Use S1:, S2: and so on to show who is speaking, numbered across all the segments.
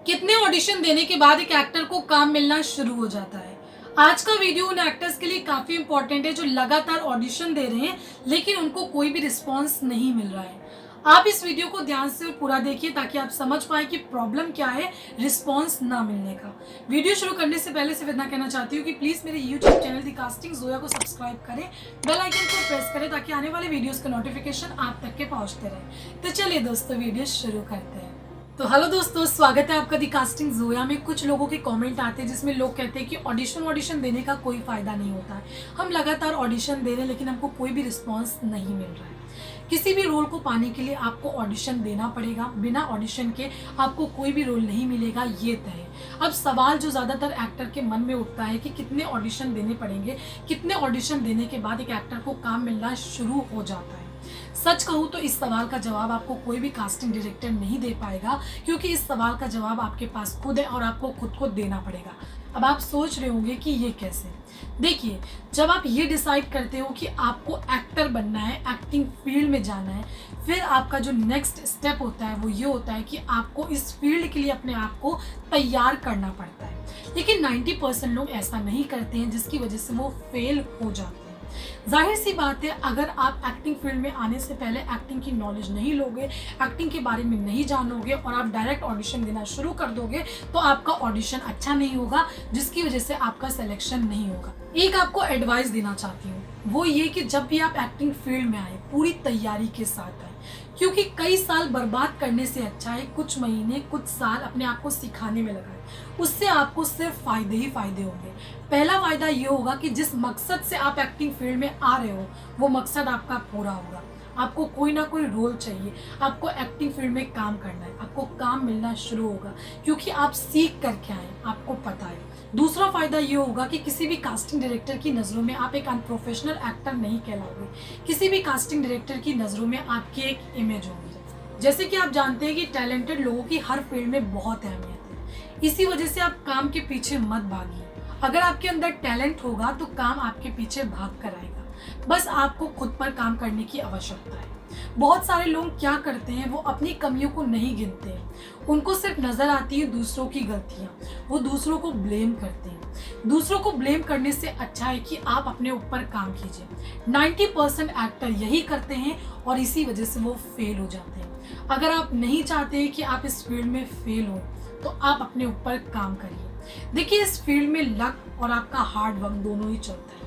S1: कितने ऑडिशन देने के बाद एक एक्टर को काम मिलना शुरू हो जाता है। आज का वीडियो उन एक्टर्स के लिए काफी इंपॉर्टेंट है जो लगातार ऑडिशन दे रहे हैं लेकिन उनको कोई भी रिस्पॉन्स नहीं मिल रहा है। आप इस वीडियो को ध्यान से पूरा देखिए ताकि आप समझ पाए कि प्रॉब्लम क्या है रिस्पॉन्स ना मिलने का। वीडियो शुरू करने से पहले सिर्फ इतना कहना चाहती हूँ कि प्लीज मेरे यूट्यूब चैनल दी कास्टिंग जोया को सब्सक्राइब करें, बेल आइकन को प्रेस करें ताकि आने वाले वीडियोस का नोटिफिकेशन आप तक के पहुंचते रहे। तो चलिए दोस्तों वीडियो शुरू करते हैं। तो हेलो दोस्तों, स्वागत है आपका दी कास्टिंग जोया में। कुछ लोगों के कमेंट आते हैं जिसमें लोग कहते हैं कि ऑडिशन देने का कोई फायदा नहीं होता है। हम लगातार ऑडिशन दे रहे हैं लेकिन हमको कोई भी रिस्पांस नहीं मिल रहा है। किसी भी रोल को पाने के लिए आपको ऑडिशन देना पड़ेगा, बिना ऑडिशन के आपको कोई भी रोल नहीं मिलेगा, ये तय है। अब सवाल जो ज़्यादातर एक्टर के मन में उठता है कि कितने ऑडिशन देने पड़ेंगे, कितने ऑडिशन देने के बाद एक एक्टर को काम मिलना शुरू हो जाता है। सच कहूँ तो इस सवाल का जवाब आपको कोई भी कास्टिंग डायरेक्टर नहीं दे पाएगा, क्योंकि इस सवाल का जवाब आपके पास खुद है और आपको खुद को देना पड़ेगा। अब आप सोच रहे होंगे कि ये कैसे। देखिए, जब आप ये डिसाइड करते हो कि आपको एक्टर बनना है, एक्टिंग फील्ड में जाना है, फिर आपका जो नेक्स्ट स्टेप होता है वो ये होता है कि आपको इस फील्ड के लिए अपने आप को तैयार करना पड़ता है। लेकिन 90% लोग ऐसा नहीं करते हैं, जिसकी वजह से वो फेल हो जाते हैं। जाहिर सी बात है, अगर आप एक्टिंग फील्ड में आने से पहले एक्टिंग की नॉलेज नहीं लोगे, एक्टिंग के बारे में नहीं जानोगे और आप डायरेक्ट ऑडिशन देना शुरू कर दोगे तो आपका ऑडिशन अच्छा नहीं होगा, जिसकी वजह से आपका सिलेक्शन नहीं होगा। एक आपको एडवाइस देना चाहती हूँ, वो ये कि जब भी आप एक्टिंग फील्ड में आए पूरी तैयारी के साथ आए, क्योंकि कई साल बर्बाद करने से अच्छा है कुछ महीने कुछ साल अपने आप को सिखाने में लगाए। उससे आपको सिर्फ फायदे ही फायदे होंगे। पहला फायदा ये होगा कि जिस मकसद से आप एक्टिंग फील्ड में आ रहे हो वो मकसद आपका पूरा होगा। आपको कोई ना कोई रोल चाहिए, आपको एक्टिंग फील्ड में काम करना है, आपको काम मिलना शुरू होगा क्योंकि आप सीख करके आए, आपको पता है। दूसरा फायदा ये होगा कि किसी भी कास्टिंग डायरेक्टर की नज़रों में आप एक अनप्रोफेशनल एक्टर नहीं कहलाओगे। किसी भी कास्टिंग डायरेक्टर की नज़रों में आपकी एक इमेज होगी। जैसे कि आप जानते हैं कि टैलेंटेड लोगों की हर फील्ड में बहुत अहमियत है। इसी वजह से आप काम के पीछे मत भागिए। अगर आपके अंदर टैलेंट होगा तो काम आपके पीछे भाग कर आएगा। बस आपको खुद पर काम करने की आवश्यकता है। बहुत सारे लोग क्या करते हैं, वो अपनी कमियों को नहीं गिनते हैं। उनको सिर्फ नजर आती है दूसरों की गलतियां, वो दूसरों को ब्लेम करते हैं। दूसरों को ब्लेम करने से अच्छा है कि आप अपने ऊपर काम कीजिए। 90% एक्टर यही करते हैं और इसी वजह से वो फेल हो जाते हैं। अगर आप नहीं चाहते कि आप इस फील्ड में फेल हो तो आप अपने ऊपर काम करिए। देखिए, इस फील्ड में लक और आपका हार्ड वर्क दोनों ही चलता है।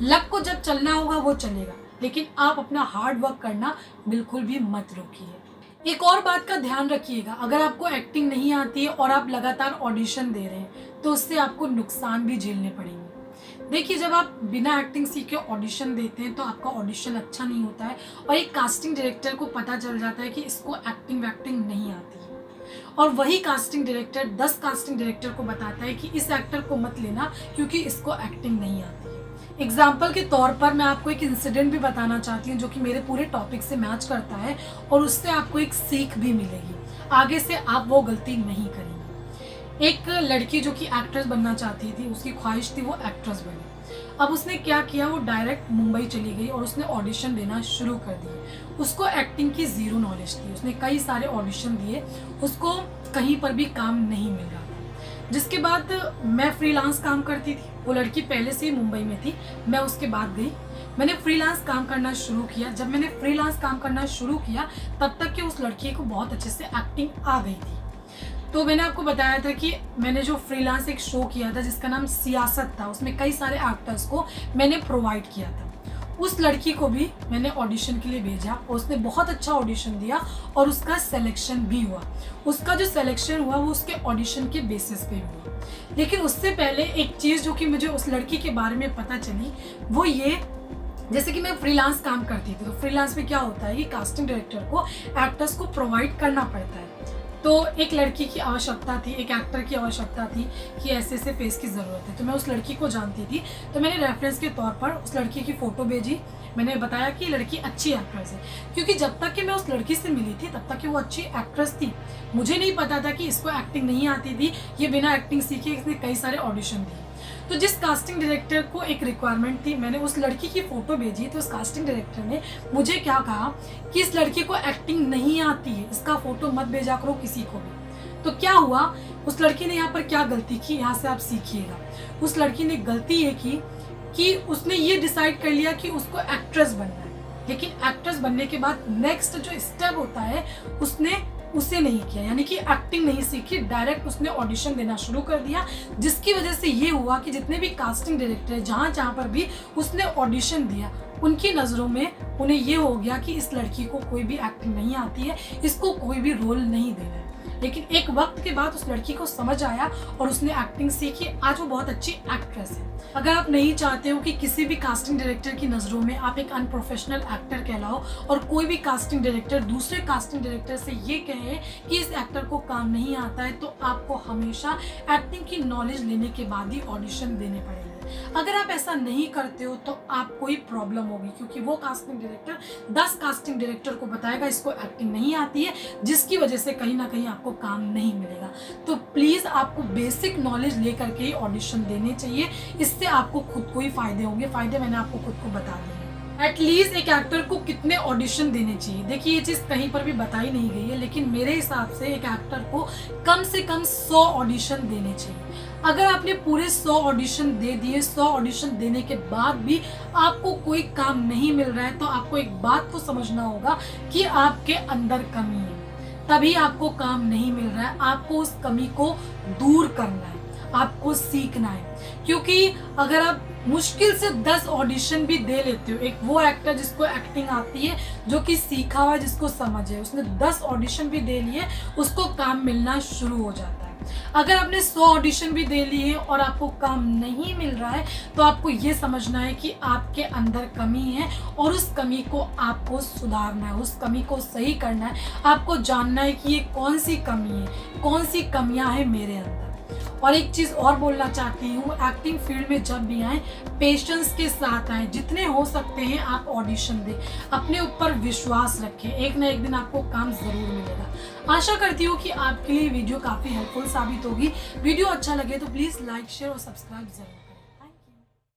S1: लक को जब चलना होगा वो चलेगा, लेकिन आप अपना हार्ड वर्क करना बिल्कुल भी मत रोकिए। एक और बात का ध्यान रखिएगा, अगर आपको एक्टिंग नहीं आती है और आप लगातार ऑडिशन दे रहे हैं तो उससे आपको नुकसान भी झेलने पड़ेंगे। देखिए, जब आप बिना एक्टिंग सीखे ऑडिशन देते हैं तो आपका ऑडिशन अच्छा नहीं होता है और एक कास्टिंग डायरेक्टर को पता चल जाता है कि इसको एक्टिंग वैक्टिंग नहीं आती है, और वही कास्टिंग डायरेक्टर 10 कास्टिंग डायरेक्टर को बताता है कि इस एक्टर को मत लेना क्योंकि इसको एक्टिंग नहीं आती है। एग्जाम्पल के तौर पर मैं आपको एक इंसिडेंट भी बताना चाहती हूँ जो कि मेरे पूरे टॉपिक से मैच करता है और उससे आपको एक सीख भी मिलेगी। आगे से आप वो गलती नहीं करेंगे। एक लड़की जो कि एक्ट्रेस बनना चाहती थी, उसकी ख्वाहिश थी वो एक्ट्रेस बने। अब उसने क्या किया, वो डायरेक्ट मुंबई चली गई और उसने ऑडिशन देना शुरू कर दिए। उसको एक्टिंग की जीरो नॉलेज थी, उसने कई सारे ऑडिशन दिए, उसको कहीं पर भी काम नहीं मिल रहा था। जिसके बाद मैं फ्रीलांस काम करती थी, वो लड़की पहले से ही मुंबई में थी, मैं उसके बाद गई, मैंने फ्रीलांस काम करना शुरू किया। जब मैंने फ्रीलांस काम करना शुरू किया तब तक कि उस लड़की को बहुत अच्छे से एक्टिंग आ गई थी। तो मैंने आपको बताया था कि मैंने जो फ्रीलांस एक शो किया था जिसका नाम सियासत था, उसमें कई सारे एक्टर्स को मैंने प्रोवाइड किया था। उस लड़की को भी मैंने ऑडिशन के लिए भेजा और उसने बहुत अच्छा ऑडिशन दिया और उसका सिलेक्शन भी हुआ। उसका जो सिलेक्शन हुआ वो उसके ऑडिशन के बेसिस पे हुआ। लेकिन उससे पहले एक चीज़ जो कि मुझे उस लड़की के बारे में पता चली वो ये, जैसे कि मैं फ्रीलांस काम करती थी तो फ्रीलांस में क्या होता है कि कास्टिंग डायरेक्टर को एक्टर्स को प्रोवाइड करना पड़ता है। तो एक लड़की की आवश्यकता थी, एक एक्टर की आवश्यकता थी कि ऐसे ऐसे फेस की ज़रूरत है। तो मैं उस लड़की को जानती थी, तो मैंने रेफरेंस के तौर पर उस लड़की की फ़ोटो भेजी। मैंने बताया कि लड़की अच्छी एक्ट्रेस है, क्योंकि जब तक कि मैं उस लड़की से मिली थी तब तक कि वो अच्छी एक्ट्रेस थी। मुझे नहीं पता था कि इसको एक्टिंग नहीं आती थी, ये बिना एक्टिंग सीखे इसने कई सारे ऑडिशन दिए। तो जिस कास्टिंग डायरेक्टर को एक रिक्वायरमेंट थी, मैंने उस लड़की की फ़ोटो भेजी, तो उस कास्टिंग डायरेक्टर ने मुझे क्या कहा कि इस लड़की को एक्टिंग नहीं आती है, इसका फ़ोटो मत भेजा करो किसी को भी। तो क्या हुआ, उस लड़की ने यहाँ पर क्या गलती की, यहाँ से आप सीखिएगा। उस लड़की ने गलती ये की कि उसने ये डिसाइड कर लिया कि उसको एक्ट्रेस बनना है, लेकिन एक्ट्रेस बनने के बाद नेक्स्ट जो स्टेप होता है उसने उसे नहीं किया, यानी कि एक्टिंग नहीं सीखी, डायरेक्ट उसने ऑडिशन देना शुरू कर दिया, जिसकी वजह से ये हुआ कि जितने भी कास्टिंग डायरेक्टर है जहाँ जहाँ पर भी उसने ऑडिशन दिया, उनकी नज़रों में उन्हें ये हो गया कि इस लड़की को कोई भी एक्टिंग नहीं आती है, इसको कोई भी रोल नहीं देना है। लेकिन एक वक्त के बाद उस लड़की को समझ आया और उसने एक्टिंग सीखी, आज वो बहुत अच्छी एक्ट्रेस है। अगर आप नहीं चाहते हो कि किसी भी कास्टिंग डायरेक्टर की नज़रों में आप एक अनप्रोफेशनल एक्टर कहलाओ और कोई भी कास्टिंग डायरेक्टर दूसरे कास्टिंग डायरेक्टर से ये कहे कि इस एक्टर को काम नहीं आता है, तो आपको हमेशा एक्टिंग की नॉलेज लेने के बाद ही ऑडिशन देने पड़ेंगे। अगर आप ऐसा नहीं करते हो तो आपको ही प्रॉब्लम होगी, क्योंकि वो कास्टिंग डायरेक्टर 10 कास्टिंग डायरेक्टर को बताएगा इसको एक्टिंग नहीं आती है, जिसकी वजह से कहीं ना कहीं आपको काम नहीं मिलेगा। तो प्लीज़ आपको बेसिक नॉलेज लेकर के ही ऑडिशन देने चाहिए, इससे आपको खुद को ही फायदे होंगे। फायदे मैंने आपको खुद को बता दिए। एटलीस्ट एक एक्टर को कितने ऑडिशन देने चाहिए, देखिए ये चीज़ कहीं पर भी बताई नहीं गई है, लेकिन मेरे हिसाब से एक एक्टर को कम से कम 100 ऑडिशन देने चाहिए। अगर आपने पूरे 100 ऑडिशन दे दिए, 100 ऑडिशन देने के बाद भी आपको कोई काम नहीं मिल रहा है, तो आपको एक बात को समझना होगा कि आपके अंदर कमी है, तभी आपको काम नहीं मिल रहा है। आपको उस कमी को दूर करना है, आपको सीखना है। क्योंकि अगर आप मुश्किल से 10 ऑडिशन भी दे लेते हो, एक वो एक्टर जिसको एक्टिंग आती है, जो कि सीखा हुआ है, जिसको समझ है, उसने 10 ऑडिशन भी दे लिए, उसको काम मिलना शुरू हो जाता है। अगर आपने 100 ऑडिशन भी दे लिए और आपको काम नहीं मिल रहा है, तो आपको ये समझना है कि आपके अंदर कमी है और उस कमी को आपको सुधारना है, उस कमी को सही करना है। आपको जानना है कि ये कौन सी कमी है, कौन सी कमियां हैं मेरे अंदर। और एक चीज़ और बोलना चाहती हूँ, एक्टिंग फील्ड में जब भी आए पेशेंस के साथ आए, जितने हो सकते हैं आप ऑडिशन दें, अपने ऊपर विश्वास रखें, एक ना एक दिन आपको काम ज़रूर मिलेगा। आशा करती हूँ कि आपके लिए वीडियो काफ़ी हेल्पफुल साबित होगी। वीडियो अच्छा लगे तो प्लीज़ लाइक, शेयर और सब्सक्राइब ज़रूर।